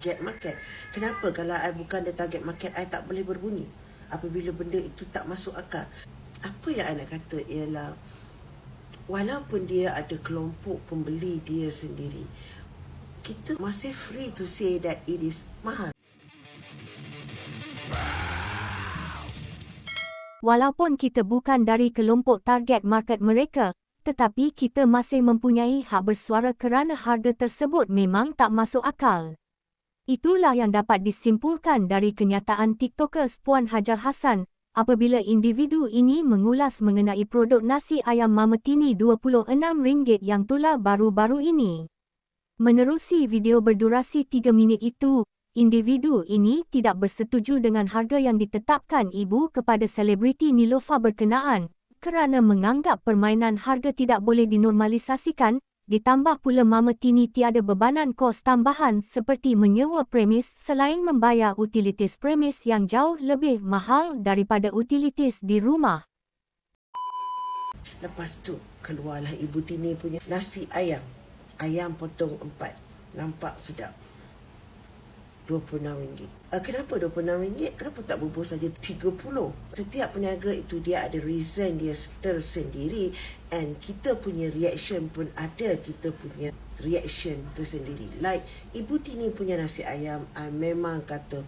target market. Kenapa kalau I bukan the target market, I tak boleh berbunyi apabila benda itu tak masuk akal? Apa yang I nak kata ialah, walaupun dia ada kelompok pembeli dia sendiri, kita masih free to say that it is mahal. Walaupun kita bukan dari kelompok target market mereka, tetapi kita masih mempunyai hak bersuara kerana harga tersebut memang tak masuk akal. Itulah yang dapat disimpulkan dari kenyataan TikTokers Puan Hajar Hassan apabila individu ini mengulas mengenai produk nasi ayam Mama Tini RM26 yang tular baru-baru ini. Menerusi video berdurasi 3 minit itu, individu ini tidak bersetuju dengan harga yang ditetapkan ibu kepada selebriti Niloufar berkenaan kerana menganggap permainan harga tidak boleh dinormalisasikan. Ditambah pula Mama Tini tiada bebanan kos tambahan seperti menyewa premis selain membayar utilitis premis yang jauh lebih mahal daripada utilitis di rumah. Lepas tu keluarlah Ibu Tini punya nasi ayam. Ayam potong 4. Nampak sedap. RM26. Kenapa RM26? Kenapa tak bubuh saja RM30? Setiap peniaga itu dia ada reason dia tersendiri, and kita punya reaction pun ada kita punya reaction tersendiri. Like Ibu Tini punya nasi ayam, memang kata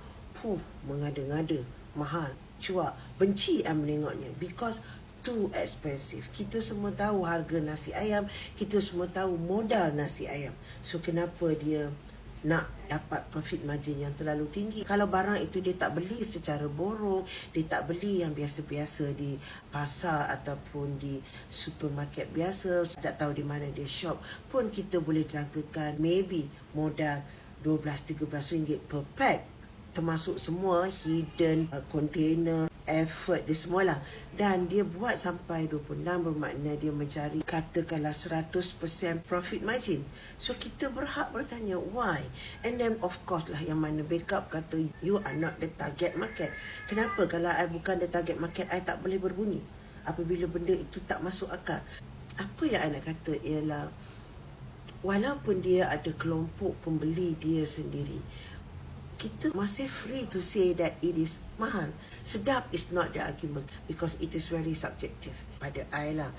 mengada-ngada, mahal, cuak, benci menengoknya because too expensive. Kita semua tahu harga nasi ayam, kita semua tahu modal nasi ayam. So kenapa dia nak dapat profit margin yang terlalu tinggi? Kalau barang itu dia tak beli secara borong, dia tak beli yang biasa-biasa di pasar ataupun di supermarket biasa, tak tahu di mana dia shop pun, kita boleh jangkakan maybe modal RM12-13 per pack, termasuk semua hidden container, effort dia semualah. Dan dia buat sampai 26, bermakna dia mencari katakanlah 100% profit margin. So kita berhak bertanya why. And then of course lah yang mana backup kata you are not the target market. Kenapa kalau I bukan the target market, I tak boleh berbunyi apabila benda itu tak masuk akal? Apa yang I nak kata ialah, walaupun dia ada kelompok pembeli dia sendiri, kita masih free to say that it is mahal. Sedap is not the argument because it is very subjective. Pada I lah,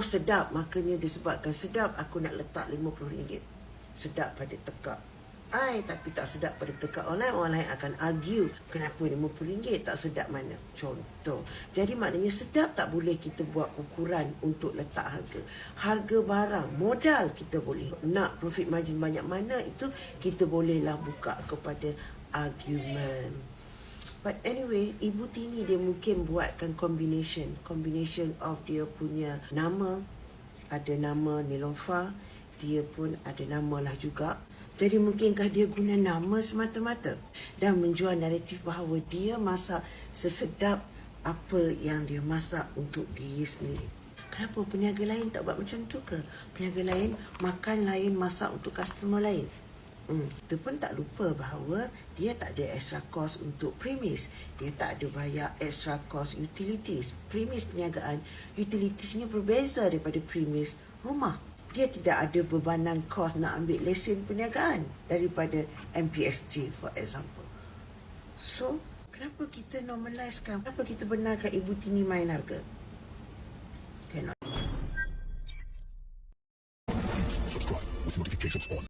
sedap, makanya disebabkan sedap aku nak letak RM50. Sedap pada tekak I, tapi tak sedap pada tekak orang lain akan argue kenapa RM50 tak sedap mana. Contoh. Jadi maknanya sedap tak boleh kita buat ukuran untuk letak harga. Harga barang, modal kita boleh. Nak profit margin banyak mana, itu kita bolehlah buka kepada argument. But anyway, Ibu Tini dia mungkin buatkan combination of dia punya nama. Ada nama Niloufar, dia pun ada nama lah juga. Jadi mungkinkah dia guna nama semata-mata dan menjual naratif bahawa dia masak sesedap apa yang dia masak untuk diri sendiri. Kenapa peniaga lain tak buat macam tu ke? Peniaga lain makan lain, masak untuk customer lain. Kita pun tak lupa bahawa dia tak ada extra cost untuk premis. Dia tak ada bayar extra cost utilities. Premis perniagaan, utilitisnya berbeza daripada premis rumah. Dia tidak ada bebanan kos nak ambil lesen perniagaan daripada MPSJ for example. So, kenapa kita normalisekan? Kenapa kita benarkan Ibu Tini main harga? Cannot. Subscribe with notifications on.